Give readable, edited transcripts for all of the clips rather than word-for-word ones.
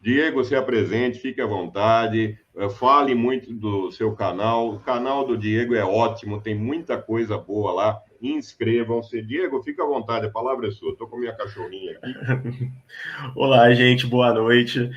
Diego, se apresente, fique à vontade, fale muito do seu canal. O canal do Diego é ótimo, tem muita coisa boa lá. Inscrevam-se. Diego, fique à vontade, a palavra é sua. Estou com minha cachorrinha aqui. Olá, gente, boa noite.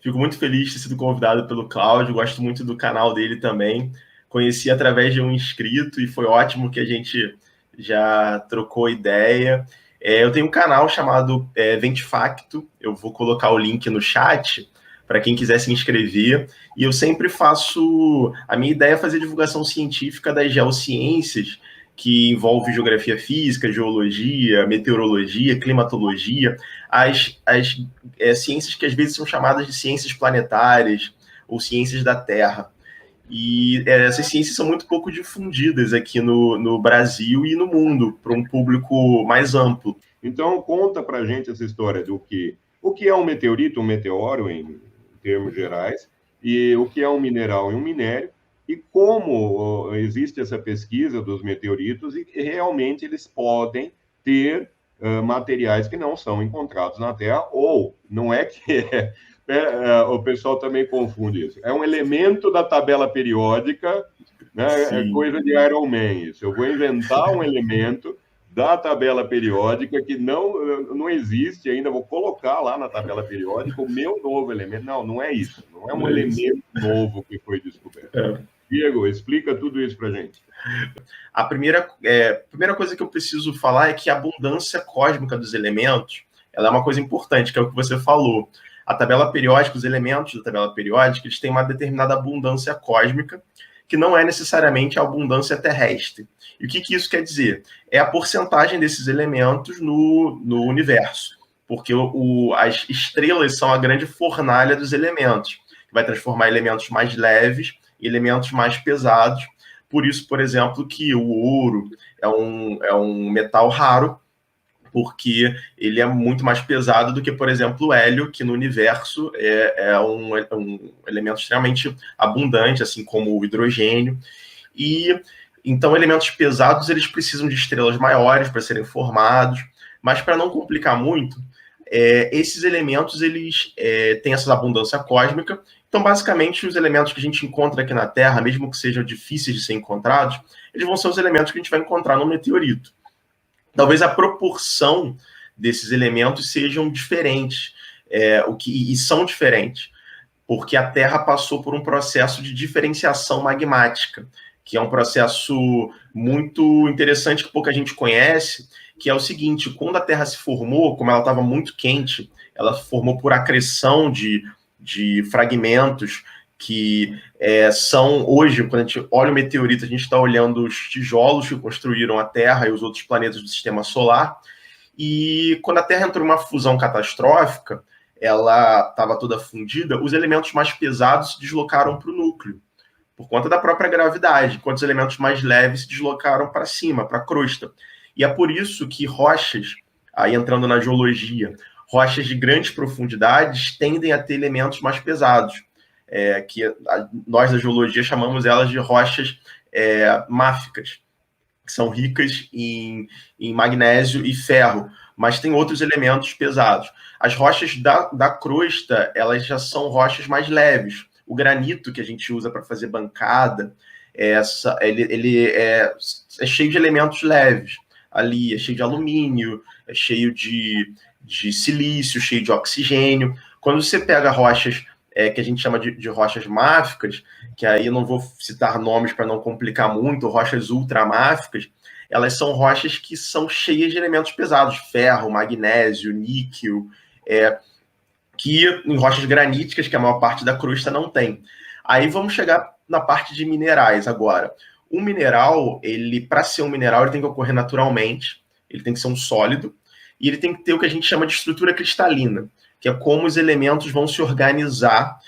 Fico muito feliz de ter sido convidado pelo Cláudio, gosto muito do canal dele também. Conheci através de um inscrito e foi ótimo que a gente já trocou ideia. Eu tenho um canal chamado Ventifacto, eu vou colocar o link no chat para quem quiser se inscrever. E eu sempre faço. A minha ideia é fazer divulgação científica das geociências, que envolve geografia física, geologia, meteorologia, climatologia, as ciências que às vezes são chamadas de ciências planetárias ou ciências da Terra. E essas ciências são muito pouco difundidas aqui no Brasil e no mundo, para um público mais amplo. Então, conta para a gente essa história do que o que é um meteorito, um meteoro, em termos gerais, e o que é um mineral e um minério, e como existe essa pesquisa dos meteoritos e realmente eles podem ter materiais que não são encontrados na Terra, ou não é que o pessoal também confunde isso. É um elemento da tabela periódica, né? É Sim. coisa de Iron Man isso. Eu vou inventar um elemento da tabela periódica que não existe ainda, vou colocar lá na tabela periódica o meu novo elemento. Não, não é isso. Não é um elemento novo que foi descoberto. Diego, explica tudo isso para gente. A primeira coisa que eu preciso falar é que a abundância cósmica dos elementos, ela é uma coisa importante, que é o que você falou. A tabela periódica, os elementos da tabela periódica, eles têm uma determinada abundância cósmica, que não é necessariamente a abundância terrestre. E o que isso quer dizer? É a porcentagem desses elementos no universo. Porque as estrelas são a grande fornalha dos elementos, que vai transformar elementos mais leves em elementos mais pesados. Por isso, por exemplo, que o ouro é um metal raro, porque ele é muito mais pesado do que, por exemplo, o hélio, que no universo é um elemento extremamente abundante, assim como o hidrogênio. E então elementos pesados eles precisam de estrelas maiores para serem formados, mas para não complicar muito, esses elementos eles têm essa abundância cósmica. Então, basicamente, os elementos que a gente encontra aqui na Terra, mesmo que sejam difíceis de ser encontrados, eles vão ser os elementos que a gente vai encontrar no meteorito. Talvez a proporção desses elementos sejam diferentes, e são diferentes, porque a Terra passou por um processo de diferenciação magmática, que é um processo muito interessante que pouca gente conhece, que é o seguinte: quando a Terra se formou, como ela estava muito quente, ela se formou por acreção de fragmentos que são, hoje, quando a gente olha o meteorito, a gente está olhando os tijolos que construíram a Terra e os outros planetas do sistema solar, e quando a Terra entrou em uma fusão catastrófica, ela estava toda fundida, os elementos mais pesados se deslocaram para o núcleo, por conta da própria gravidade, enquanto os elementos mais leves se deslocaram para cima, para a crosta. E é por isso que rochas, aí entrando na geologia, rochas de grandes profundidades tendem a ter elementos mais pesados, que nós da geologia chamamos elas de rochas máficas, que são ricas em magnésio e ferro, mas tem outros elementos pesados. As rochas da crosta, elas já são rochas mais leves. O granito que a gente usa para fazer bancada, ele é cheio de elementos leves. Ali é cheio de alumínio, é cheio de silício, cheio de oxigênio. Quando você pega rochas que a gente chama de rochas máficas, que aí eu não vou citar nomes para não complicar muito, rochas ultramáficas, elas são rochas que são cheias de elementos pesados, ferro, magnésio, níquel, que em rochas graníticas, que a maior parte da crosta não tem. Aí vamos chegar na parte de minerais agora. Um mineral, ele para ser um mineral, ele tem que ocorrer naturalmente, ele tem que ser um sólido, e ele tem que ter o que a gente chama de estrutura cristalina, que é como os elementos vão se organizar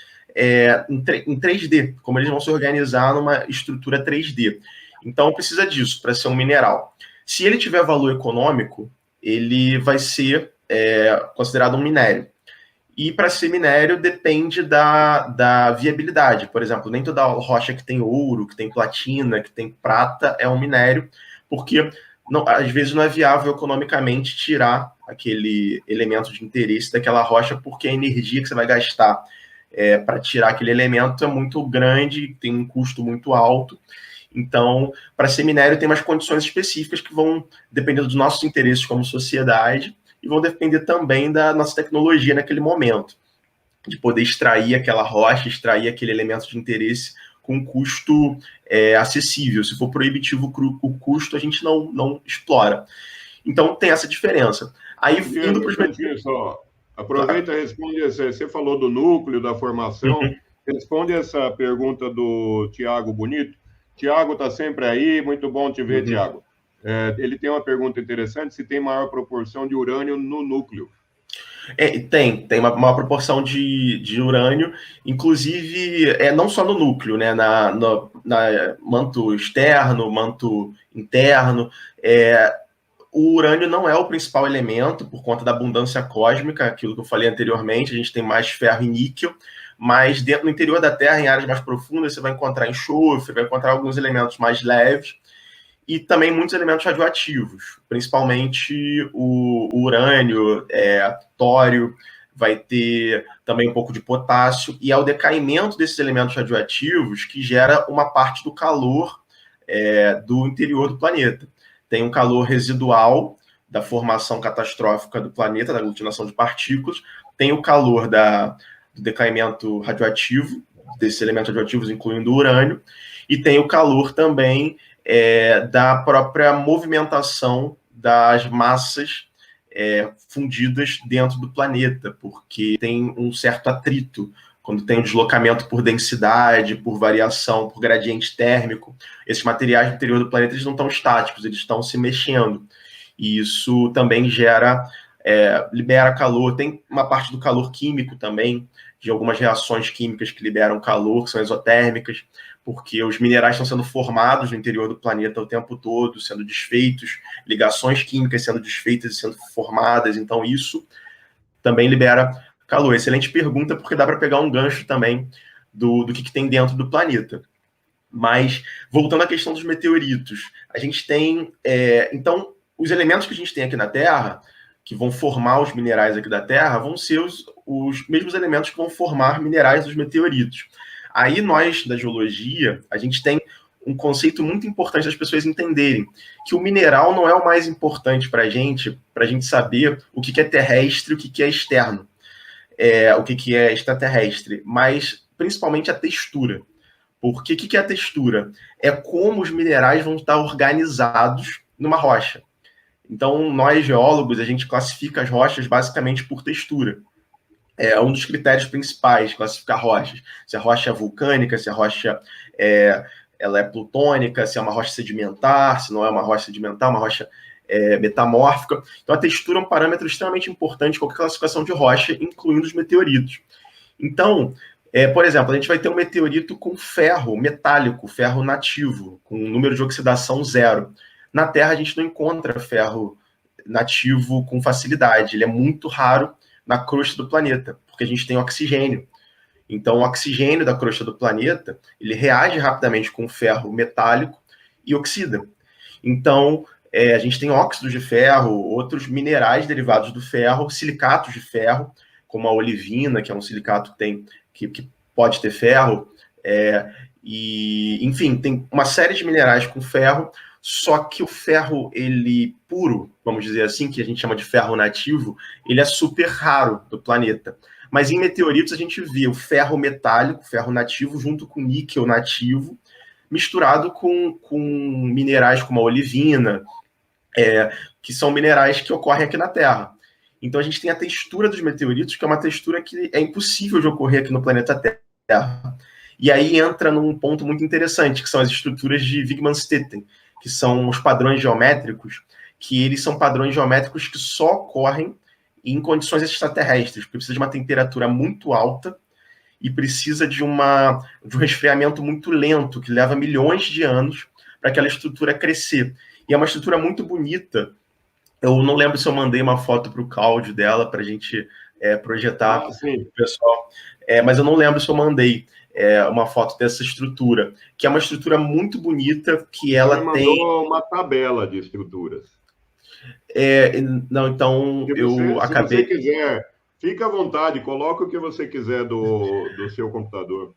em 3D, como eles vão se organizar numa estrutura 3D. Então precisa disso para ser um mineral. Se ele tiver valor econômico, ele vai ser considerado um minério. E para ser minério depende da viabilidade. Por exemplo, nem toda rocha que tem ouro, que tem platina, que tem prata é um minério, porque às vezes não é viável economicamente tirar aquele elemento de interesse daquela rocha, porque a energia que você vai gastar para tirar aquele elemento é muito grande, tem um custo muito alto. Então, para ser minério, tem umas condições específicas que vão depender dos nossos interesses como sociedade e vão depender também da nossa tecnologia naquele momento, de poder extrair aquela rocha, extrair aquele elemento de interesse com custo acessível. Se for proibitivo o custo, a gente não explora. Então, tem essa diferença. Aí, indo para os... Só. Aproveita e responde. Você falou do núcleo, da formação. Responde essa pergunta do Tiago Bonito. Tiago está sempre aí, muito bom te ver, Tiago. Ele tem uma pergunta interessante, se tem maior proporção de urânio no núcleo. Tem uma proporção de urânio, inclusive não só no núcleo, né, na manto externo, manto interno. O urânio não é o principal elemento por conta da abundância cósmica, aquilo que eu falei anteriormente, a gente tem mais ferro e níquel, mas no interior da Terra, em áreas mais profundas, você vai encontrar enxofre, vai encontrar alguns elementos mais leves, e também muitos elementos radioativos, principalmente o urânio, tório, vai ter também um pouco de potássio, e é o decaimento desses elementos radioativos que gera uma parte do calor do interior do planeta. Tem um calor residual da formação catastrófica do planeta, da aglutinação de partículas, tem o calor do decaimento radioativo, desses elementos radioativos, incluindo o urânio, e tem o calor também da própria movimentação das massas fundidas dentro do planeta, porque tem um certo atrito, quando tem um deslocamento por densidade, por variação, por gradiente térmico. Esses materiais do interior do planeta eles não estão estáticos, eles estão se mexendo. E isso também libera calor. Tem uma parte do calor químico também, de algumas reações químicas que liberam calor, que são exotérmicas, porque os minerais estão sendo formados no interior do planeta o tempo todo, sendo desfeitos, ligações químicas sendo desfeitas e sendo formadas, então isso também libera calor. Excelente pergunta, porque dá para pegar um gancho também do que tem dentro do planeta. Mas, voltando à questão dos meteoritos, a gente tem... então, os elementos que a gente tem aqui na Terra, que vão formar os minerais aqui da Terra, vão ser os mesmos elementos que vão formar minerais dos meteoritos. Aí nós, da geologia, a gente tem um conceito muito importante das pessoas entenderem, que o mineral não é o mais importante para a gente saber o que é terrestre e o que é externo, o que é extraterrestre, mas principalmente a textura. Porque o que é a textura? É como os minerais vão estar organizados numa rocha. Então, nós, geólogos, a gente classifica as rochas basicamente por textura. É um dos critérios principais, classificar rochas. Se a rocha é vulcânica, se a rocha ela é plutônica, se é uma rocha sedimentar, se não é uma rocha sedimentar, uma rocha metamórfica. Então, a textura é um parâmetro extremamente importante em qualquer classificação de rocha, incluindo os meteoritos. Então, por exemplo, a gente vai ter um meteorito com ferro metálico, ferro nativo, com um número de oxidação 0. Na Terra, a gente não encontra ferro nativo com facilidade. Ele é muito raro na crosta do planeta, porque a gente tem oxigênio. Então, o oxigênio da crosta do planeta, ele reage rapidamente com o ferro metálico e oxida. Então, a gente tem óxidos de ferro, outros minerais derivados do ferro, silicatos de ferro, como a olivina, que é um silicato que pode ter ferro, e, enfim, tem uma série de minerais com ferro, só que o ferro, ele puro, vamos dizer assim, que a gente chama de ferro nativo, ele é super raro do planeta. Mas em meteoritos a gente vê o ferro metálico, ferro nativo, junto com níquel nativo, misturado com minerais como a olivina, que são minerais que ocorrem aqui na Terra. Então a gente tem a textura dos meteoritos, que é uma textura que é impossível de ocorrer aqui no planeta Terra. E aí entra num ponto muito interessante, que são as estruturas de Wigman-Stettin, que são os padrões geométricos, que eles são padrões geométricos que só ocorrem em condições extraterrestres, porque precisa de uma temperatura muito alta e precisa de um resfriamento muito lento, que leva milhões de anos para aquela estrutura crescer. E é uma estrutura muito bonita. Eu não lembro se eu mandei uma foto para o Cláudio dela, para a gente projetar para o pessoal, mas eu não lembro se eu mandei uma foto dessa estrutura, que é uma estrutura muito bonita, que ela tem... uma tabela de estruturas. Não, então eu Se você acabei. quiser, fica à vontade, coloca o que você quiser do seu computador.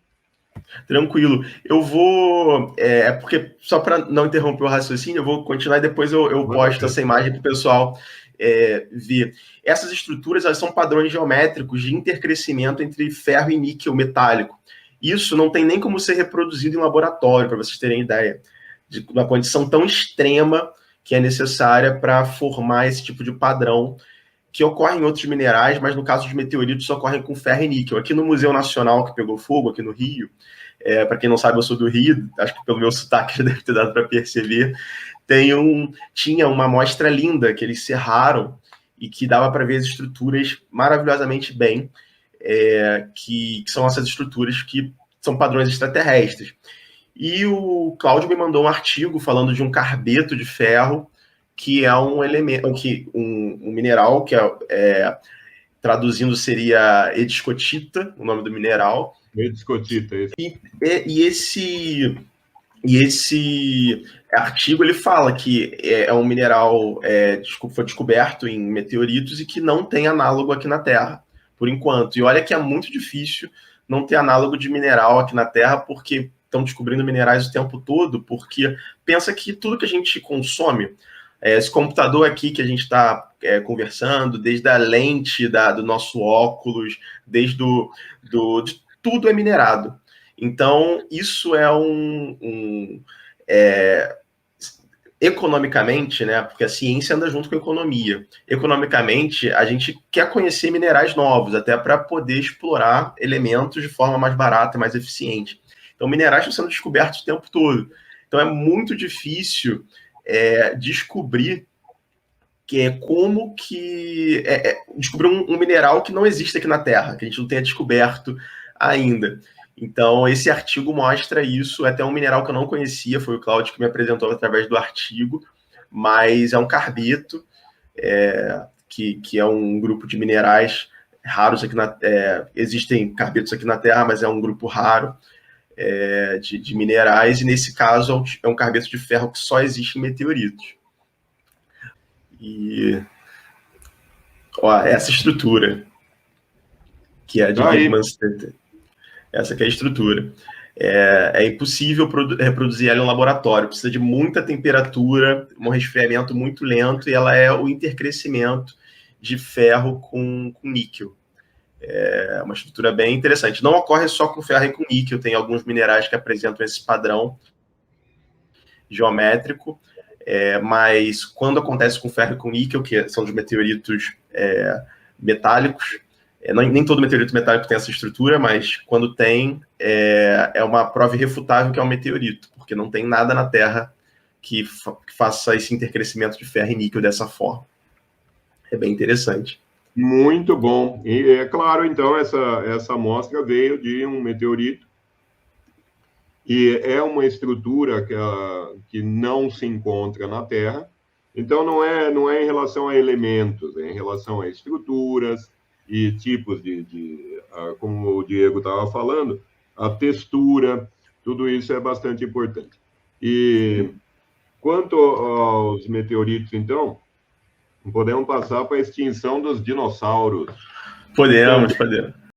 Tranquilo. Eu vou. Porque, só para não interromper o raciocínio, eu vou continuar e depois eu Manda posto ver. essa imagem para o pessoal ver. Essas estruturas, elas são padrões geométricos de intercrescimento entre ferro e níquel metálico. Isso não tem nem como ser reproduzido em laboratório, para vocês terem ideia, de uma condição tão extrema que é necessária para formar esse tipo de padrão, que ocorre em outros minerais, mas no caso dos meteoritos ocorrem com ferro e níquel. Aqui no Museu Nacional, que pegou fogo, aqui no Rio, para quem não sabe, eu sou do Rio, acho que pelo meu sotaque já deve ter dado para perceber. Tinha uma amostra linda que eles serraram e que dava para ver as estruturas maravilhosamente bem, que são essas estruturas que são padrões extraterrestres. E o Cláudio me mandou um artigo falando de um carbeto de ferro, que é um elemento, um mineral que traduzindo seria ediscotita, o nome do mineral. Discotita, isso. E esse artigo ele fala que é um mineral foi descoberto em meteoritos e que não tem análogo aqui na Terra, por enquanto. E olha que é muito difícil não ter análogo de mineral aqui na Terra, porque estão descobrindo minerais o tempo todo, porque pensa que tudo que a gente consome, esse computador aqui que a gente está conversando, desde a lente do nosso óculos, desde de tudo é minerado. Então, isso é economicamente, né? Porque a ciência anda junto com a economia. Economicamente, a gente quer conhecer minerais novos, até para poder explorar elementos de forma mais barata, mais eficiente. Então, minerais estão sendo descobertos o tempo todo. Então, é muito difícil descobrir descobrir um mineral que não existe aqui na Terra, que a gente não tenha descoberto ainda. Então, esse artigo mostra isso. É até um mineral que eu não conhecia, foi o Cláudio que me apresentou através do artigo, mas é um carbeto, que é um grupo de minerais raros aqui na Terra. Existem carbetos aqui na Terra, mas é um grupo raro de minerais, e nesse caso é um carbeto de ferro que só existe em meteoritos. E essa estrutura, que é a de Widmanstetter. Essa que é a estrutura. É impossível reproduzir ela em um laboratório, precisa de muita temperatura, um resfriamento muito lento, e ela é o intercrescimento de ferro com níquel. É uma estrutura bem interessante. Não ocorre só com ferro e com níquel, tem alguns minerais que apresentam esse padrão geométrico, mas quando acontece com ferro e com níquel, que são os meteoritos metálicos, nem todo meteorito metálico tem essa estrutura, mas quando tem, é uma prova irrefutável que é um meteorito, porque não tem nada na Terra que faça esse intercrescimento de ferro e níquel dessa forma. É bem interessante. Muito bom. E é claro, então, essa amostra veio de um meteorito, e é uma estrutura que não se encontra na Terra. Então, não é em relação a elementos, é em relação a estruturas e tipos como o Diego estava falando, a textura, tudo isso é bastante importante. E quanto aos meteoritos, então, podemos passar para a extinção dos dinossauros. Podemos.